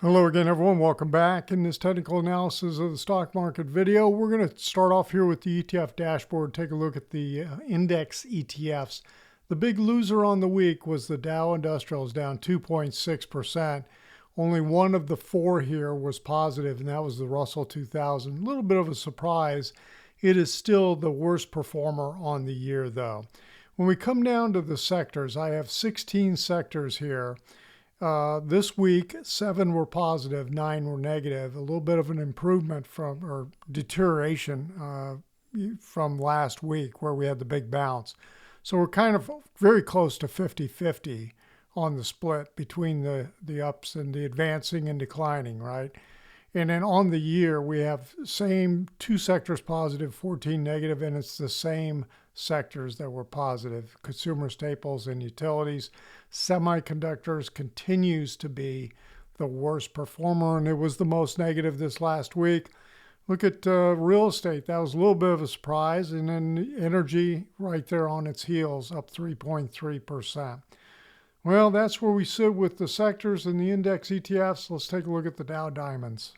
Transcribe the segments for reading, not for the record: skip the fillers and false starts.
Hello again, everyone. Welcome back. In this technical analysis of the stock market video, we're going to start off here with the ETF dashboard, take a look at the index ETFs. The big loser on the week was the Dow Industrial, is down 2.6%. Only one of the four here was positive, and that was the Russell 2000. A little bit of a surprise. It is still the worst performer on the year, though. When we come down to the sectors, I have 16 sectors here. This week, 7 were positive, 9 were negative. A little bit of an improvement or deterioration from last week where we had the big bounce. So we're kind of very close to 50-50 on the split between the ups and the advancing and declining, right? And then on the year, we have same 2 sectors positive, 14 negative, and it's the same sectors that were positive: consumer staples and utilities. Semiconductors continues to be the worst performer, and it was the most negative this last week. Look at real estate. That was a little bit of a surprise. And then energy right there on its heels, up 3.3%. Well, that's where we sit with the sectors and the index ETFs. Let's take a look at the Dow Diamonds.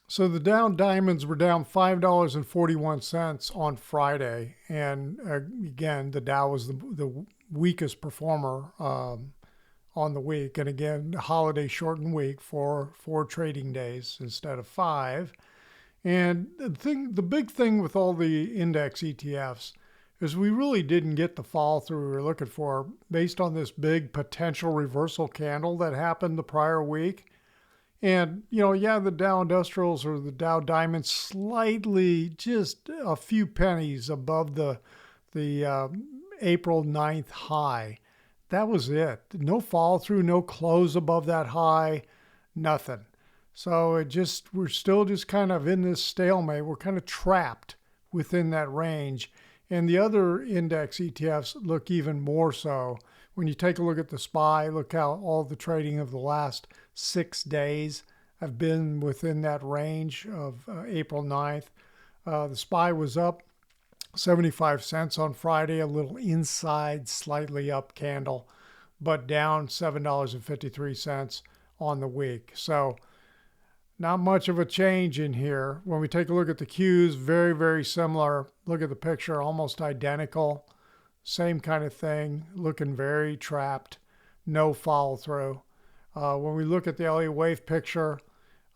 So the Dow Diamonds were down $5.41 on Friday. And again, the Dow was the weakest performer on the week. And again, holiday shortened week for 4 trading days instead of 5. And the big thing with all the index ETFs is we really didn't get the fall through we were looking for based on this big potential reversal candle that happened the prior week. And, the Dow Industrials or the Dow Diamonds slightly, just a few pennies above the April 9th high. That was it. No fall through, no close above that high, nothing. So we're still just kind of in this stalemate. We're kind of trapped within that range. And the other index ETFs look even more so. When you take a look at the SPY, look how all the trading of the last 6 days have been within that range of April 9th. The SPY was up 75 cents on Friday, a little inside, slightly up candle, but down $7.53 on the week. So not much of a change in here. When we take a look at the Qs, very, very similar. Look at the picture, almost identical. Same kind of thing, looking very trapped, no follow through. When we look at the Elliott Wave picture,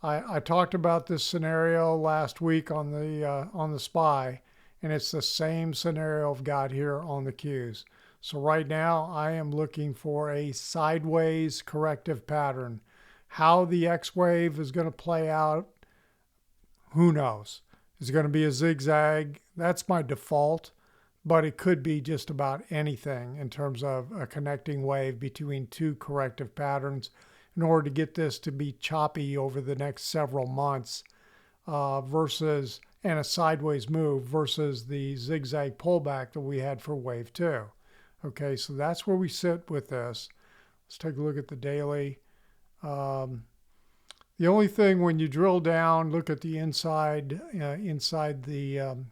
I talked about this scenario last week on the SPY, and it's the same scenario I've got here on the Qs. So right now, I am looking for a sideways corrective pattern. How the X wave is going to play out, who knows? Is it going to be a zigzag? That's my default. But it could be just about anything in terms of a connecting wave between 2 corrective patterns in order to get this to be choppy over the next several months and a sideways move versus the zigzag pullback that we had for wave 2. Okay, so that's where we sit with this. Let's take a look at the daily. The only thing when you drill down, look at the inside the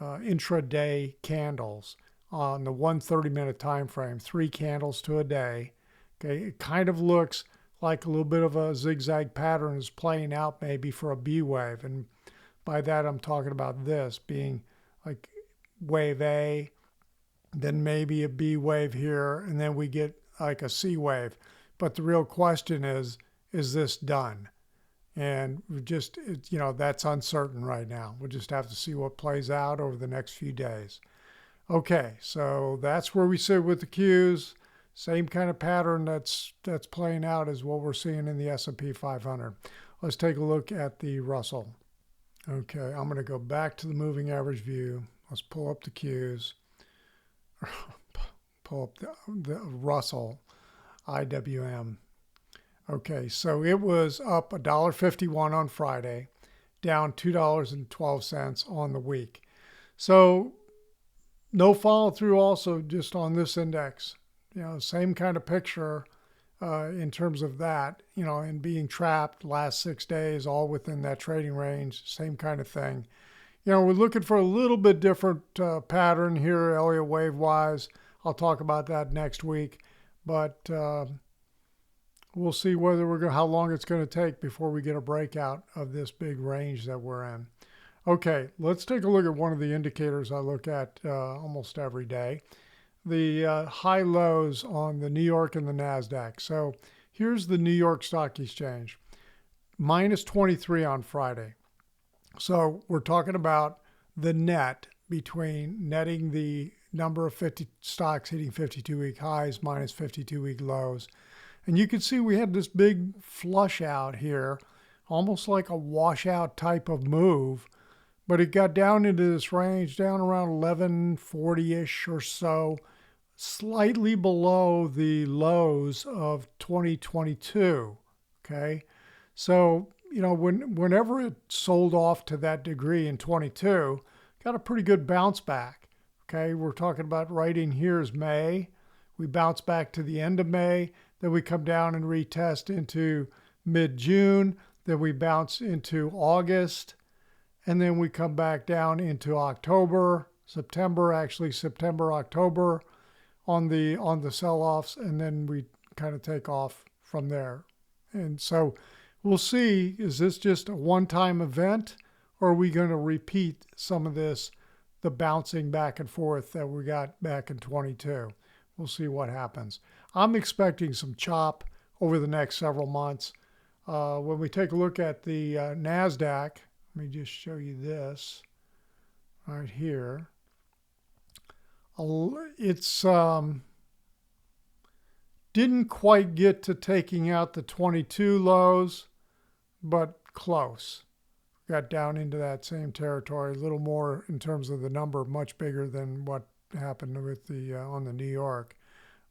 intraday candles on the 130-minute time frame, 3 candles to a day. Okay, it kind of looks like a little bit of a zigzag pattern is playing out maybe for a B wave, and by that I'm talking about this being like wave A, then maybe a B wave here, and then we get like a C wave. But the real question is this done? And that's uncertain right now. We'll just have to see what plays out over the next few days. Okay, so that's where we sit with the Qs. Same kind of pattern that's playing out as what we're seeing in the S&P 500. Let's take a look at the Russell. Okay, I'm going to go back to the moving average view. Let's pull up the Qs. Pull up the Russell IWM. Okay, so it was up $1.51 on Friday, down $2.12 on the week. So no follow through also just on this index. Same kind of picture in terms of that, and being trapped last 6 days, all within that trading range, same kind of thing. We're looking for a little bit different pattern here, Elliott Wave wise. I'll talk about that next week, but We'll see whether we're going, how long it's going to take before we get a breakout of this big range that we're in. Okay, let's take a look at one of the indicators I look at almost every day. The high lows on the New York and the NASDAQ. So here's the New York Stock Exchange, minus 23 on Friday. So we're talking about the net between netting the number of 50 stocks hitting 52-week highs minus 52-week lows. And you can see we had this big flush out here, almost like a washout type of move, but it got down into this range, down around 1140-ish or so, slightly below the lows of 2022, okay? So, you know, whenever it sold off to that degree in 22, got a pretty good bounce back, okay? We're talking about right in here is May. We bounce back to the end of May, then we come down and retest into mid-June, then we bounce into August, and then we come back down into October, September, October on the sell-offs, and then we kind of take off from there. And so we'll see, is this just a one-time event, or are we going to repeat some of this, the bouncing back and forth that we got back in 22? We'll see what happens. I'm expecting some chop over the next several months. When we take a look at the NASDAQ, let me just show you this right here. It's didn't quite get to taking out the 22 lows, but close. Got down into that same territory, a little more in terms of the number, much bigger than what happened with the on the New York,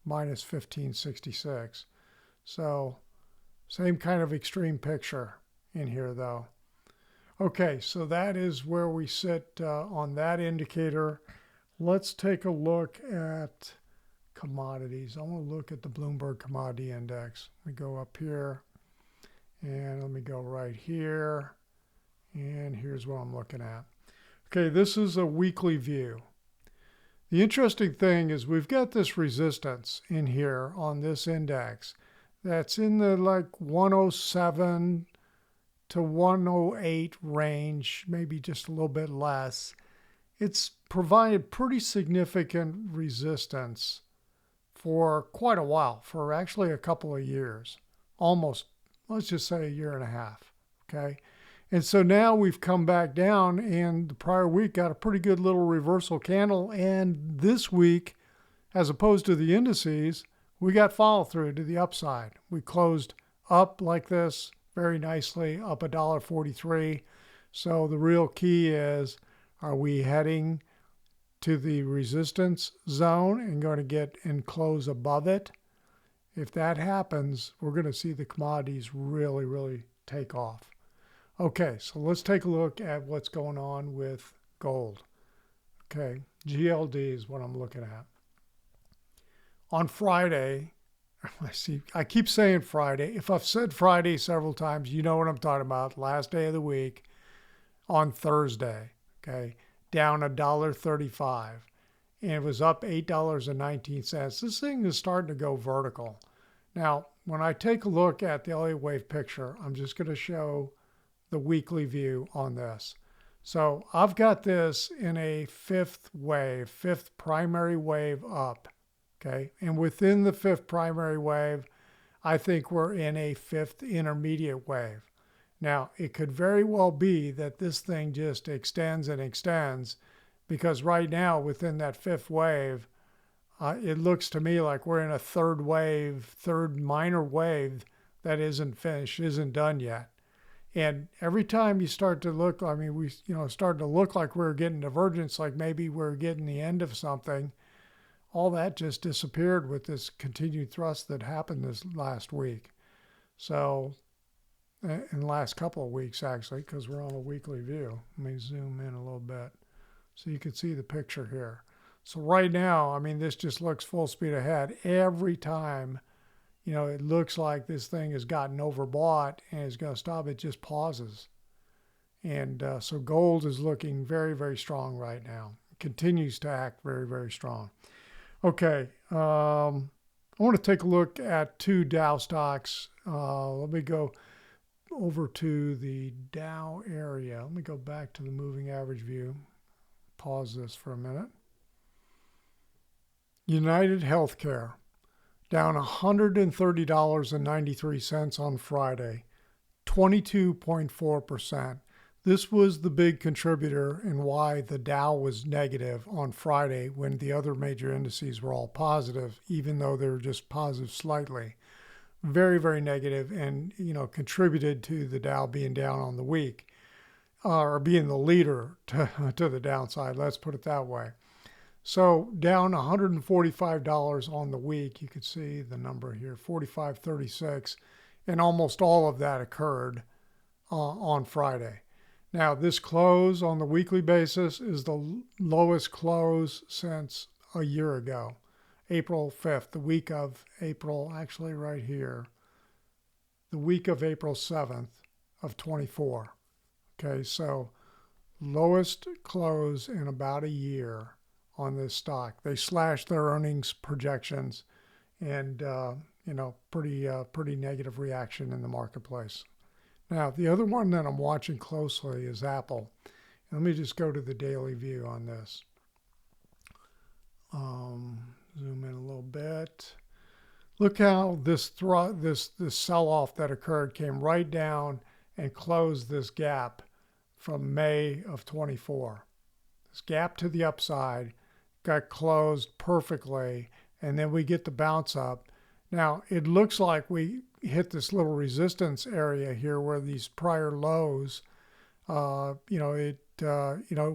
minus 1566. So same kind of extreme picture in here though. Okay, so that is where we sit on that indicator. Let's take a look at commodities. I want to look at the Bloomberg Commodity Index. We go up here, and let me go right here, and here's what I'm looking at. Okay, this is a weekly view. The interesting thing is we've got this resistance in here on this index that's in the like 107 to 108 range, maybe just a little bit less. It's provided pretty significant resistance for quite a while, for actually a couple of years, almost, let's just say a year and a half, okay? And so now we've come back down, and the prior week got a pretty good little reversal candle, and this week, as opposed to the indices, we got follow through to the upside. We closed up like this very nicely, up $1.43. So the real key is, are we heading to the resistance zone and going to get and close above it? If that happens, we're going to see the commodities really, really take off. Okay, so let's take a look at what's going on with gold. Okay, GLD is what I'm looking at. On Friday, I keep saying Friday. If I've said Friday several times, you know what I'm talking about. Last day of the week on Thursday, okay, down $1.35. And it was up $8.19. This thing is starting to go vertical. Now, when I take a look at the Elliott Wave picture, I'm just going to show the weekly view on this. So I've got this in a fifth primary wave up. Okay, and within the fifth primary wave, I think we're in a fifth intermediate wave. Now, it could very well be that this thing just extends and extends, because right now within that fifth wave, it looks to me like we're in a third minor wave that isn't finished, isn't done yet. And every time you start to look, I mean, we started to look like we're getting divergence, like maybe we're getting the end of something. All that just disappeared with this continued thrust that happened this last week. So, in the last couple of weeks, actually, because we're on a weekly view. Let me zoom in a little bit so you can see the picture here. So right now, I mean, this just looks full speed ahead. Every time, it looks like this thing has gotten overbought and is going to stop, it just pauses. And so gold is looking very, very strong right now. It continues to act very, very strong. Okay, I want to take a look at two Dow stocks. Let me go over to the Dow area. Let me go back to the moving average view. Pause this for a minute. United Healthcare, down $130.93 on Friday, 22.4%. This was the big contributor in why the Dow was negative on Friday when the other major indices were all positive, even though they were just positive slightly. Very, very negative, and contributed to the Dow being down on the week, or being the leader to the downside. Let's put it that way. So down $145 on the week. You can see the number here, 45.36, and almost all of that occurred on Friday. Now, this close on the weekly basis is the lowest close since a year ago, April 5th, the week of April, actually right here, the week of April 7th of 24. Okay, so lowest close in about a year on this stock. They slashed their earnings projections, and pretty negative reaction in the marketplace. Now, the other one that I'm watching closely is Apple. Let me just go to the daily view on this. Zoom in a little bit. Look how this sell-off that occurred came right down and closed this gap from May of 24. This gap to the upside got closed perfectly, and then we get the bounce up. Now, it looks like we hit this little resistance area here where these prior lows, it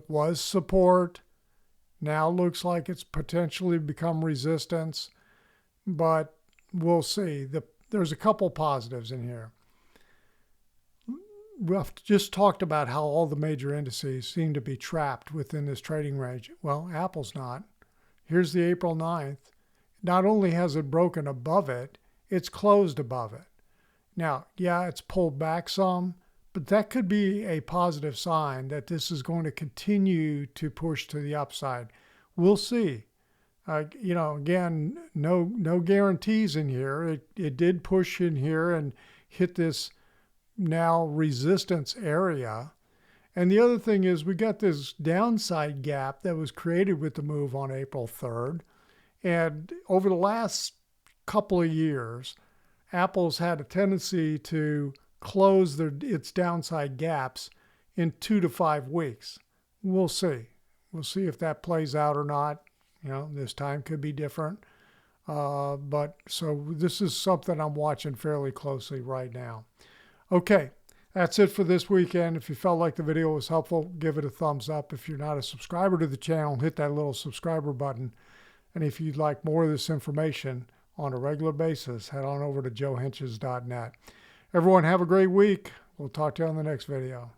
was support. Now looks like it's potentially become resistance, but we'll see. There's a couple positives in here. We've just talked about how all the major indices seem to be trapped within this trading range. Well, Apple's not. Here's the April 9th. Not only has it broken above it, it's closed above it. Now, yeah, it's pulled back some, but that could be a positive sign that this is going to continue to push to the upside. We'll see. Again, no guarantees in here. It did push in here and hit this now resistance area. And the other thing is we got this downside gap that was created with the move on April 3rd. And over the last couple of years, Apple's had a tendency to close its downside gaps in 2 to 5 weeks. We'll see. We'll see if that plays out or not. This time could be different. But so this is something I'm watching fairly closely right now. Okay, that's it for this weekend. If you felt like the video was helpful, give it a thumbs up. If you're not a subscriber to the channel, hit that little subscriber button. And if you'd like more of this information on a regular basis, head on over to joehenches.net. Everyone have a great week. We'll talk to you on the next video.